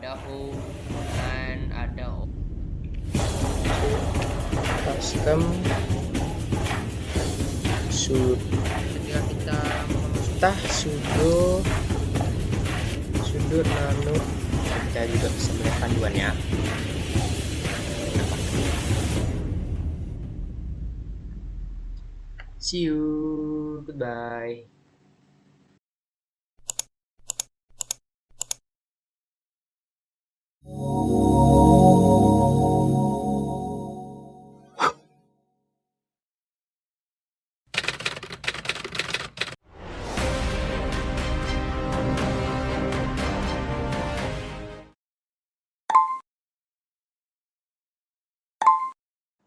ada home and ada custom ketika kita tah sudo nano. Kita juga bisa melihat panduannya. See you, goodbye.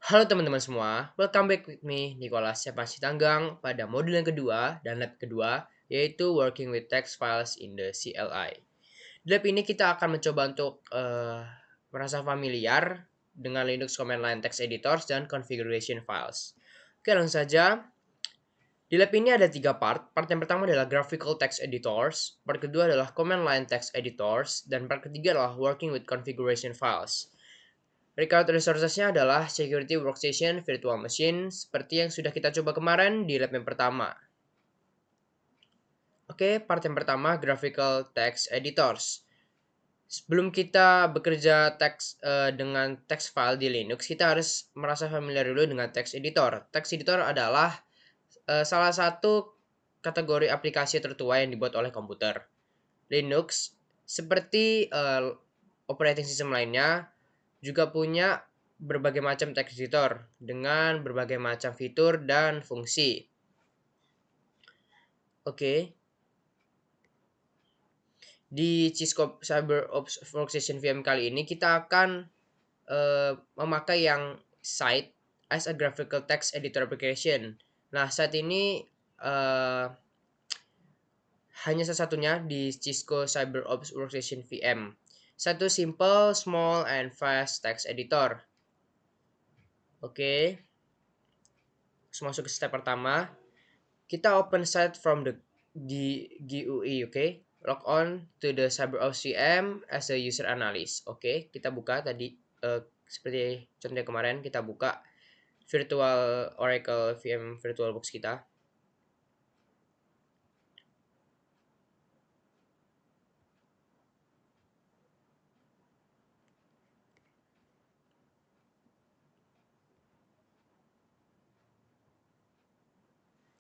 Halo teman-teman semua, welcome back with me, Nicholas Sepasitanggang, pada modul yang kedua dan lab kedua, yaitu Working with Text Files in the CLI. Di lab ini kita akan mencoba untuk merasa familiar dengan Linux Command Line Text Editors dan Configuration Files. Oke, langsung saja. Di lab ini ada 3 part. Part yang pertama adalah Graphical Text Editors, part kedua adalah Command Line Text Editors, dan part ketiga adalah Working with Configuration Files. Record resources-nya adalah Security Workstation Virtual Machine, seperti yang sudah kita coba kemarin di lab yang pertama. Oke, part yang pertama, Graphical Text Editors. Sebelum kita bekerja dengan text file di Linux, kita harus merasa familiar dulu dengan text editor. Text editor adalah salah satu kategori aplikasi tertua yang dibuat oleh komputer. Linux, seperti operating system lainnya, juga punya berbagai macam text editor dengan berbagai macam fitur dan fungsi. Oke. Di Cisco CyberOps Workstation VM kali ini kita akan memakai yang Site as a graphical text editor application. Nah, saat ini hanya satu-satunya di Cisco CyberOps Workstation VM. Satu simple, small, and fast text editor. Oke. Masuk ke step pertama. Kita open site from the GUI, oke? Log on to the CyberOps VM as a user analyst. Oke, kita buka tadi seperti contoh kemarin kita buka virtual Oracle VM VirtualBox kita.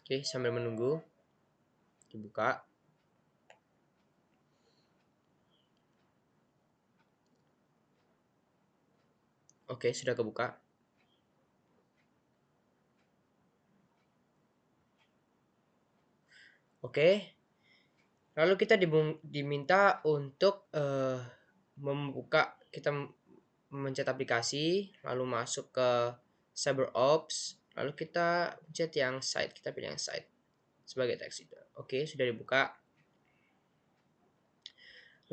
Oke, sambil menunggu dibuka. Oke, sudah kebuka. Oke. Lalu kita diminta untuk kita mencet aplikasi, lalu masuk ke CyberOps, lalu kita pencet yang site, kita pilih yang site sebagai text editor. Oke, sudah dibuka.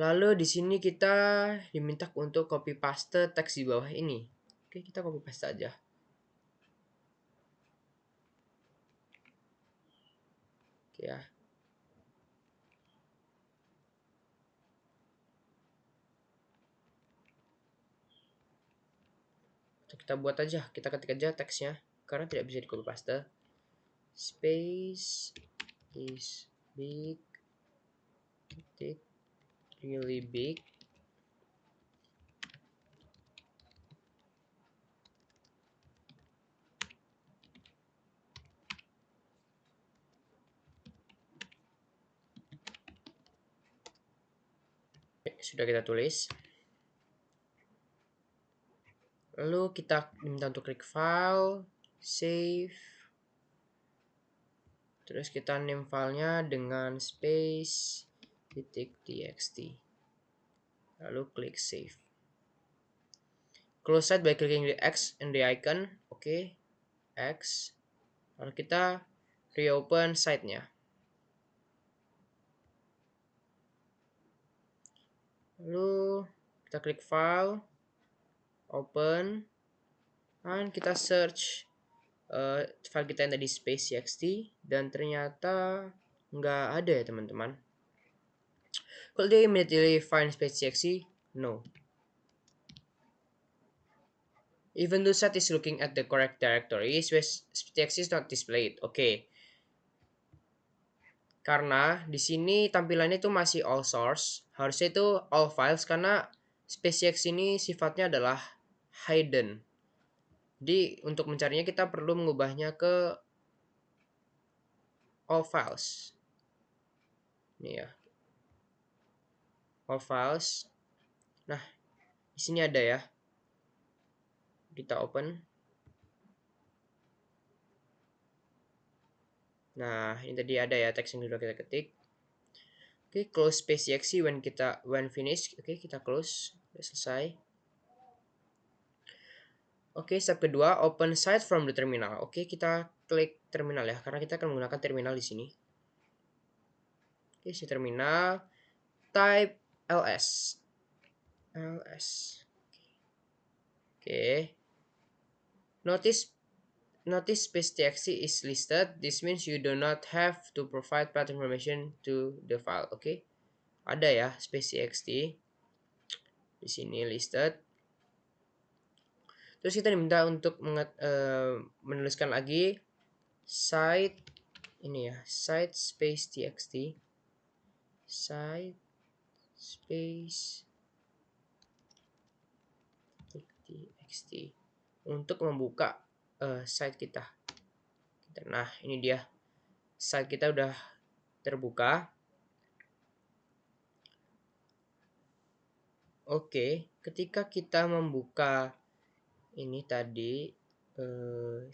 Lalu di sini kita diminta untuk copy paste teks di bawah ini. Oke, kita copy paste aja. Oke ya. Kita buat aja, kita ketik aja teksnya karena tidak bisa di copy paste. Space is big, really big. Sudah kita tulis. Lalu kita diminta untuk klik file, save. Terus kita name filenya dengan space .txt. Lalu klik save. Close site by clicking the X and the icon. Oke, X. Lalu kita reopen site-nya. Lalu kita klik file, open, dan kita search file kita yang tadi space.txt, dan ternyata nggak ada ya teman-teman. Kalau dia immediately find space.txt, No. Even though set is looking at the correct directory, text is not displayed. Oke. Karena di sini tampilannya itu masih all source, harusnya itu all files karena SpaceX ini sifatnya adalah hidden. Jadi untuk mencarinya kita perlu mengubahnya ke all files. Ini ya. All files. Nah, di sini ada ya. Kita open. Nah, ini tadi ada ya teks yang sudah kita ketik. Oke, close SpaceX when finish. Oke, kita close. Sudah selesai. Oke, step kedua, open site from the terminal. Oke, kita klik terminal ya, karena kita akan menggunakan terminal di sini. Oke, si terminal, type ls. ls. Oke. Notice space.txt is listed. This means you do not have to provide path information to the file. Oke. Ada ya space.txt. Di sini listed. Terus kita diminta untuk menuliskan lagi site ini ya, site space txt, site space txt untuk membuka site kita. Nah, ini dia site kita udah terbuka. Oke, ketika kita membuka ini tadi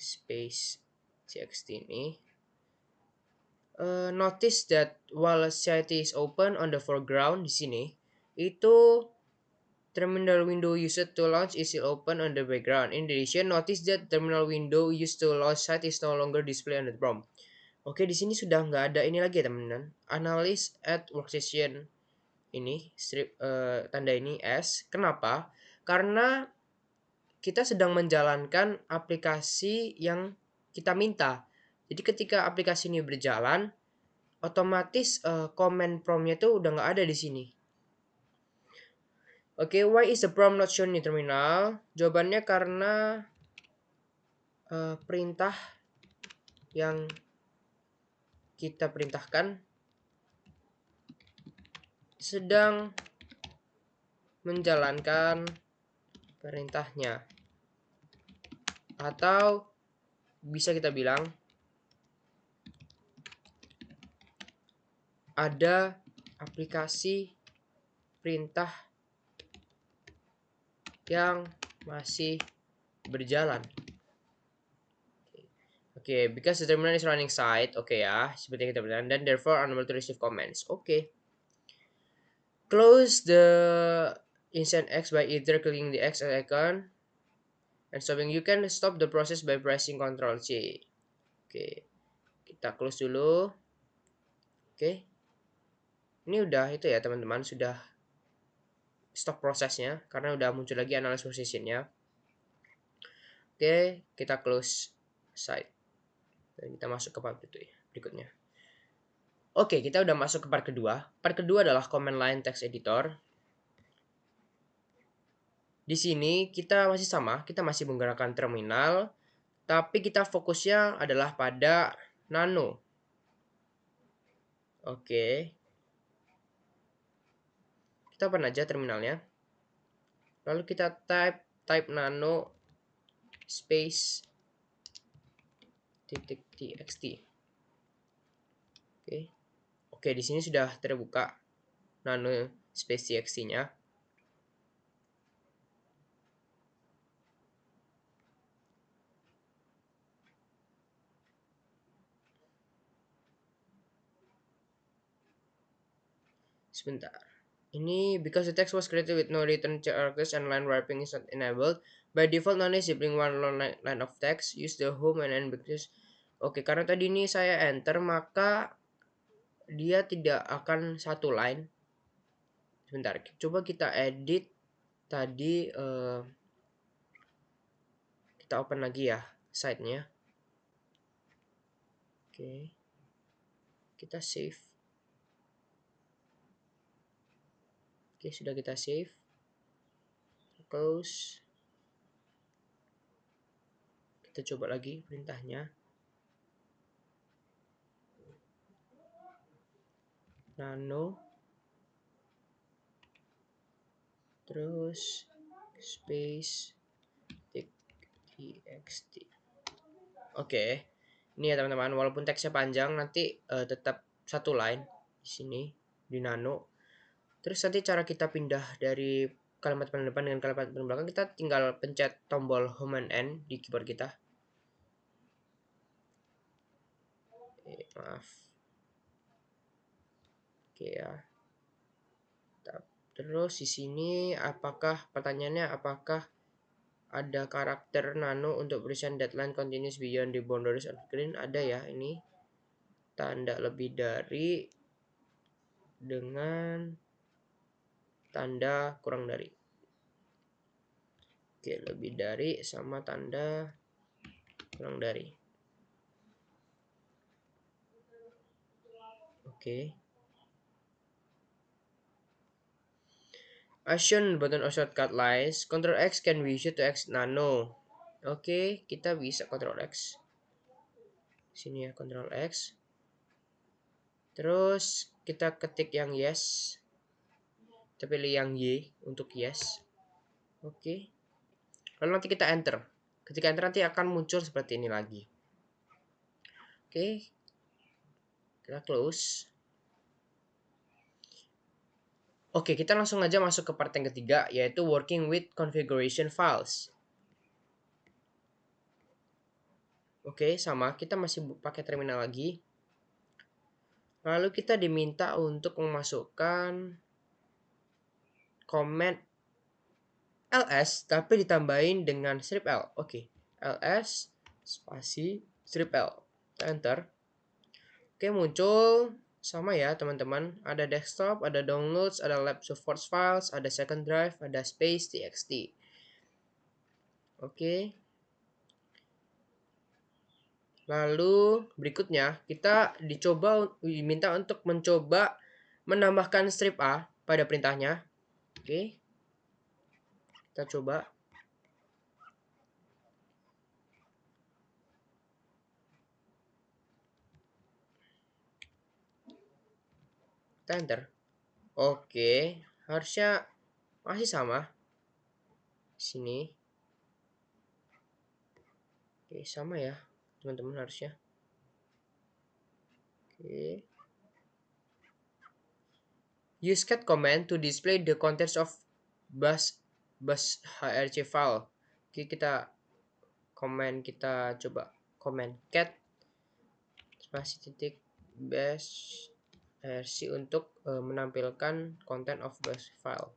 space txt ini, notice that while site is open on the foreground di sini, itu terminal window used to launch is still open on the background. In addition, notice that terminal window used to launch site is no longer displayed on the prompt. Oke, di sini sudah nggak ada ini lagi ya teman-teman. Analyze at workstation ini strip tanda ini S. Kenapa? Karena kita sedang menjalankan aplikasi yang kita minta. Jadi ketika aplikasi ini berjalan, otomatis command prompt-nya itu udah nggak ada di sini. Oke, why is the prompt not shown in terminal? Jawabannya karena perintah yang kita perintahkan sedang menjalankan perintahnya. Atau bisa kita bilang ada aplikasi perintah yang masih berjalan. Oke, because the terminal is running site, oke ya, seperti yang kita bilang, dan therefore unable to receive commands. Oke. Close the instant X by either clicking the X icon and stopping. You can stop the process by pressing Ctrl C. Oke, kita close dulu. Oke, ini udah itu ya teman-teman, sudah stop prosesnya karena udah muncul lagi analysis positionnya. Oke, kita close site dan kita masuk ke part berikutnya. Oke, kita udah masuk ke part kedua. Part kedua adalah command line text editor. Di sini kita masih sama, kita masih menggunakan terminal, tapi kita fokusnya adalah pada nano. Oke. Kita open aja terminalnya. Lalu kita type nano space .txt. Oke. Oke, di sini sudah terbuka nano space txt-nya. Sebentar. Ini because the text was created with no return characters and line wrapping is not enabled. By default, nano is displaying one line of text. Use the home and end because. Oke, karena tadi ini saya enter, maka dia tidak akan satu line. Sebentar, coba kita edit tadi. Kita open lagi ya site-nya. Oke. Kita save. Oke, sudah kita save. close. Kita coba lagi perintahnya. Nano. Terus space txt. Oke. Ini ya teman-teman, walaupun teksnya panjang nanti tetap satu line di sini di nano. Terus nanti cara kita pindah dari kalimat paling depan dengan kalimat paling belakang, kita tinggal pencet tombol home and end di keyboard kita. Maaf. Oke ya. Terus di sini pertanyaannya apakah ada karakter nano untuk tulisan deadline continues beyond the boundaries of green? Ada ya, ini tanda lebih dari dengan tanda kurang dari. Oke, lebih dari sama tanda kurang dari. Oke. As shown button or shortcut lies, Ctrl X can be used to exit nano. Oke, kita bisa Ctrl X. Sini ya, Ctrl X. Terus kita ketik yang yes. Kita pilih yang Y untuk yes. Oke. Lalu nanti kita enter. Ketika enter nanti akan muncul seperti ini lagi. Oke. Kita close. Oke, kita langsung aja masuk ke part yang ketiga, yaitu working with configuration files. Oke, sama. Kita masih pakai terminal lagi. Lalu kita diminta untuk memasukkan command ls, tapi ditambahin dengan strip L. Oke, ls spasi strip L. Kita enter. Oke, muncul sama ya teman-teman. Ada desktop, ada downloads, ada lab support files, ada second drive, ada space txt. Oke. Lalu berikutnya kita diminta untuk mencoba menambahkan strip A pada perintahnya. Oke. Kita coba. Kita enter. Oke, harusnya masih sama. Sini. Oke, sama ya, teman-teman harusnya. Oke. Use cat command to display the contents of bus hrc file. Oke, kita coba command cat spasi titik bash hrc untuk menampilkan content of bus file.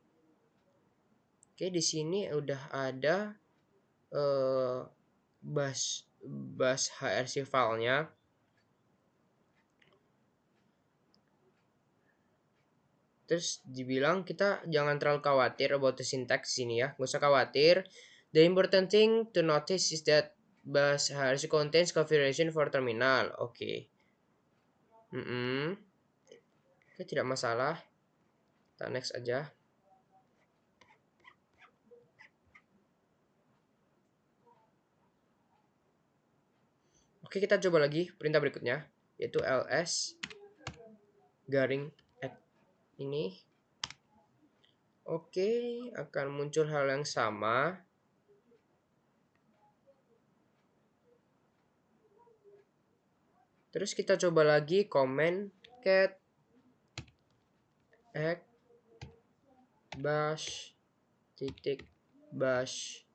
Oke, di sini udah ada bus hrc filenya. Terus dibilang kita jangan terlalu khawatir about the syntax sini ya, nggak usah khawatir. The important thing to notice is that bus hrc contains configuration for terminal. Oke. Oke, tidak masalah. Kita next aja. Oke, kita coba lagi perintah berikutnya, yaitu ls garing add ini. Oke, akan muncul hal yang sama. Terus kita coba lagi command cat add bash titik bash.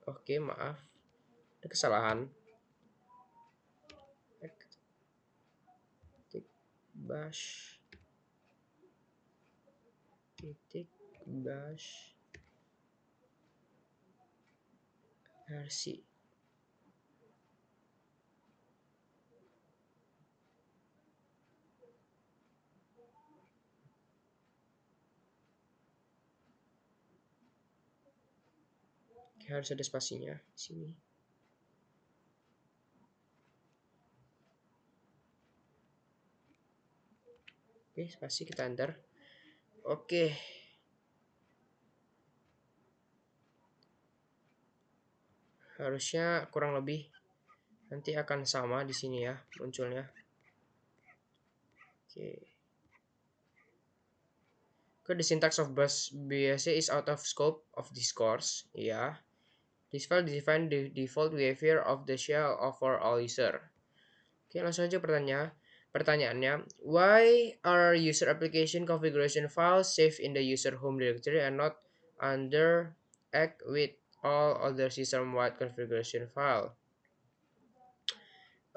Oke, maaf, ada kesalahan. Titik bash titik bash rc. Harus ada spasinya di sini. Oke, spasi kita enter. Oke. Harusnya kurang lebih nanti akan sama di sini ya munculnya. Oke. The syntax of bus BSC is out of scope of this course. Ya. This file define the default behavior of the shell for all user. Oke, langsung aja pertanyaannya, why are user application configuration files saved in the user home directory and not under act with all other system-wide configuration file?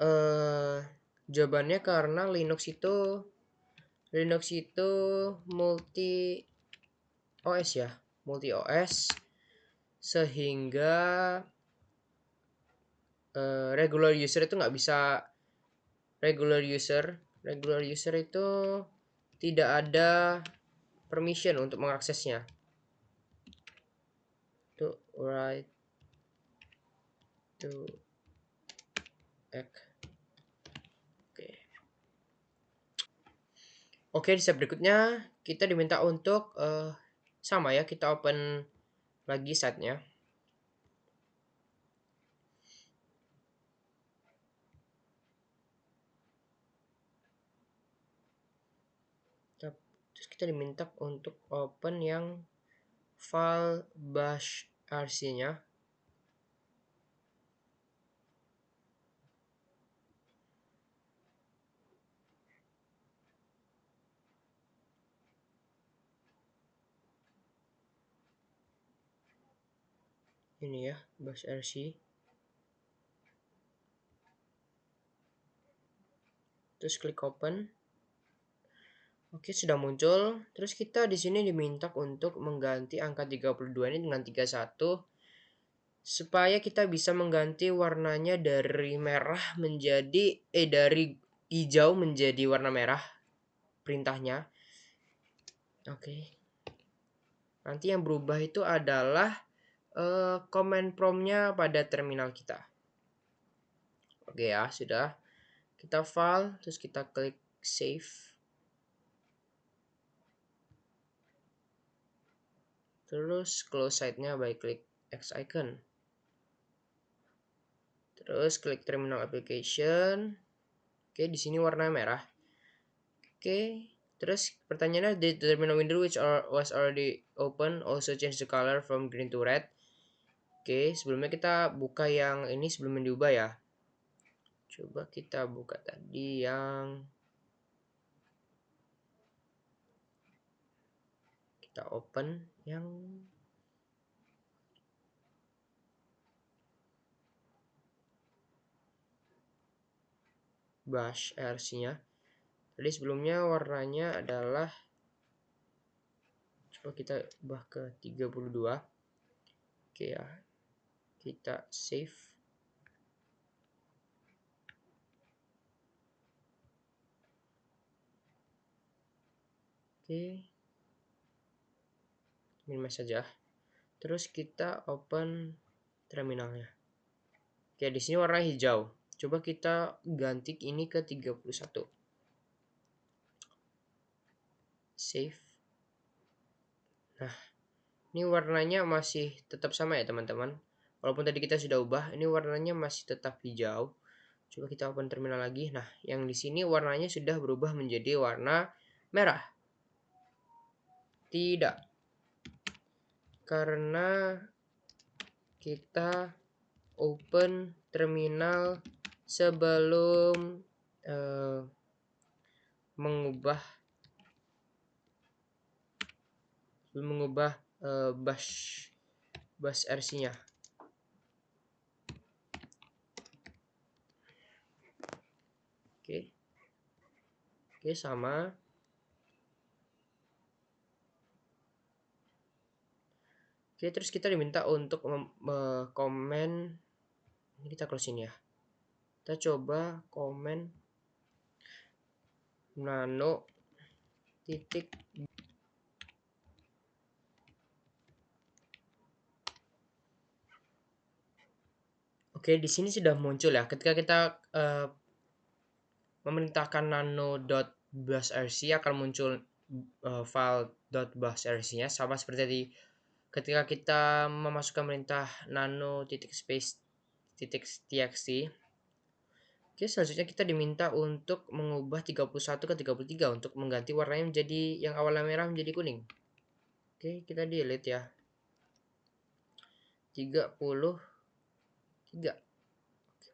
Eh, Jawabannya karena Linux itu multi OS ya, multi OS sehingga regular user itu nggak bisa regular user itu tidak ada permission untuk mengaksesnya. To write to act. Oke. Oke, di step berikutnya kita diminta untuk sama ya, kita open lagi site-nya. Terus kita diminta untuk open yang file bash rc-nya. Ini ya, bash rc. Terus klik open. Oke, sudah muncul. Terus kita di sini diminta untuk mengganti angka 32 ini dengan 31 supaya kita bisa mengganti warnanya dari merah menjadi dari hijau menjadi warna merah perintahnya. Oke. Nanti yang berubah itu adalah command prompt-nya pada terminal kita. Oke ya, sudah. Kita file, terus kita klik save. Terus close site-nya by klik X icon. Terus klik terminal application. Oke, di sini warna merah. Oke, terus pertanyaannya, the terminal window which was already open also change the color from green to red. Oke, sebelumnya kita buka yang ini sebelum diubah ya. Coba kita buka tadi yang kita open yang bash rc-nya. Tadi sebelumnya warnanya adalah, coba kita ubah ke 32. Oke ya, kita save. Oke, minimize saja. Terus kita open terminalnya. Oke, di sini warna hijau. Coba kita ganti ini ke 31. Save. Nah, ini warnanya masih tetap sama ya teman-teman. Walaupun tadi kita sudah ubah, ini warnanya masih tetap hijau. Coba kita open terminal lagi. Nah, yang di sini warnanya sudah berubah menjadi warna merah. Tidak. Karena kita open terminal sebelum mengubah bash rc-nya. Oke, sama. Oke, terus kita diminta untuk komen. Ini kita close ini ya. Kita coba komen nano titik. Oke, di sini sudah muncul ya. Ketika kita memerintahkan nano.bashrc akan muncul file.bahsarc-nya sama seperti tadi ketika kita memasukkan perintah nano titik space titik txt. Oke, selanjutnya kita diminta untuk mengubah 31 ke 33 untuk mengganti warnanya menjadi yang awalnya merah menjadi kuning. Oke, kita delete ya. 33.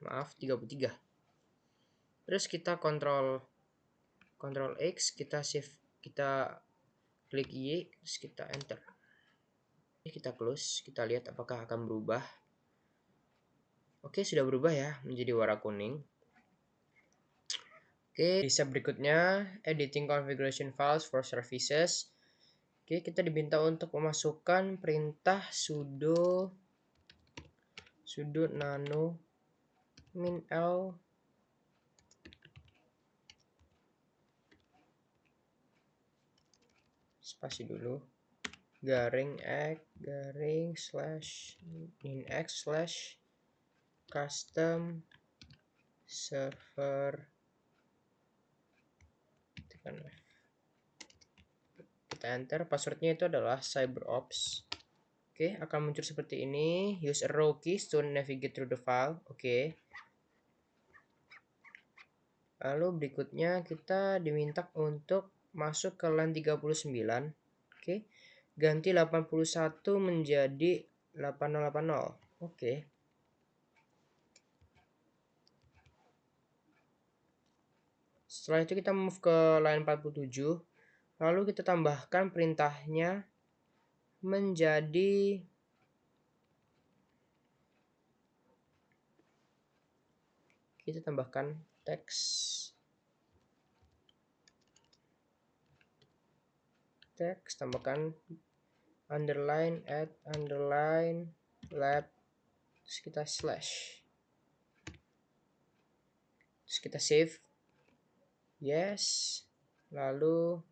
Maaf, 33. Terus kita kontrol X, kita shift, kita klik Y, terus kita enter. Kita close, kita lihat apakah akan berubah. Oke, sudah berubah ya menjadi warna kuning. Oke, di step berikutnya, editing configuration files for services. Oke, kita diminta untuk memasukkan perintah sudo nano min l spasi dulu garing x garing slash min x slash custom server. Kita enter, passwordnya itu adalah cyberops. Oke, akan muncul seperti ini. Use arrow keys to navigate through the file. Oke. Lalu berikutnya kita diminta untuk masuk ke line 39. Oke. Ganti 81 menjadi 8080. Oke. Setelah itu kita move ke line 47. Lalu kita tambahkan perintahnya menjadi kita tambahkan teks tambahkan underline add underline lab, terus kita slash, terus kita save yes, lalu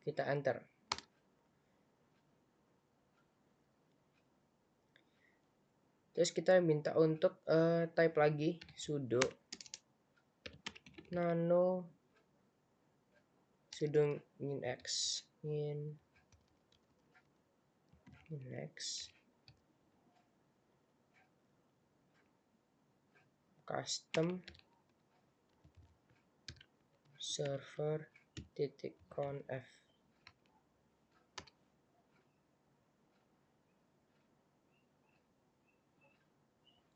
kita enter. Terus kita minta untuk type lagi sudo nano sudo min x custom server titik conf.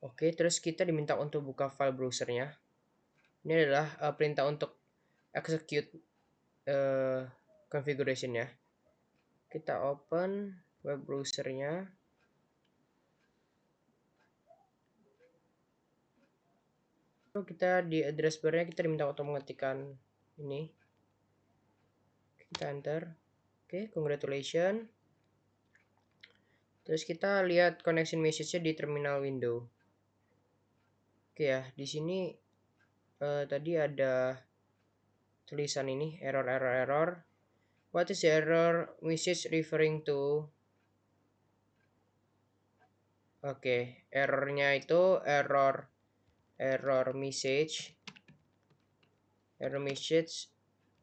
Oke, terus kita diminta untuk buka file browsernya. Ini adalah perintah untuk execute configuration-nya. Kita open web browsernya. Lalu kita di address bar-nya kita diminta untuk mengetikkan ini. Kita enter. Oke, congratulations. Terus kita lihat connection message-nya di terminal window. Oke ya, di sini tadi ada tulisan ini error. What is the error message referring to? Oke, errornya itu error message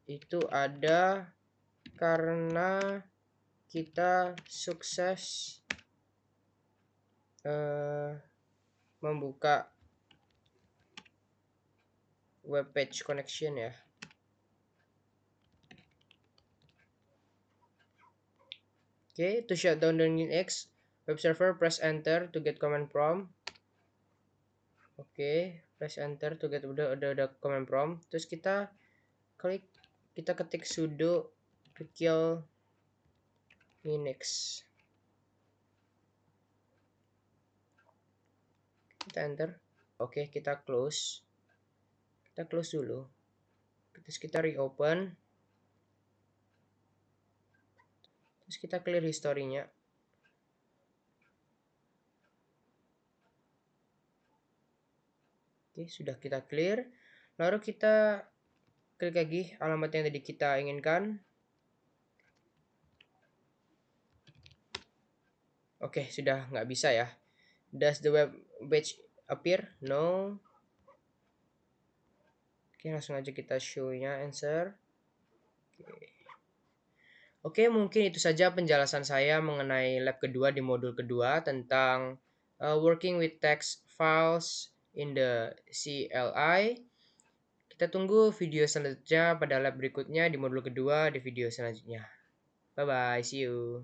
itu ada karena kita sukses membuka web page connection ya. Oke, to shut down the Nginx web server, press enter to get command prompt. Oke, press enter to get udah command prompt. Terus kita klik, kita ketik sudo kill Nginx. Kita enter. Oke, kita close. Kita close dulu. Terus kita reopen. Terus kita clear historinya. Oke, sudah kita clear. Lalu kita klik lagi alamat yang tadi kita inginkan. Oke, sudah nggak bisa ya. Does the web page appear? No. Oke, langsung aja kita show-nya answer. Oke. Oke, mungkin itu saja penjelasan saya mengenai lab kedua di modul kedua tentang working with text files in the CLI. Kita tunggu video selanjutnya pada lab berikutnya di modul kedua di video selanjutnya. Bye bye, see you.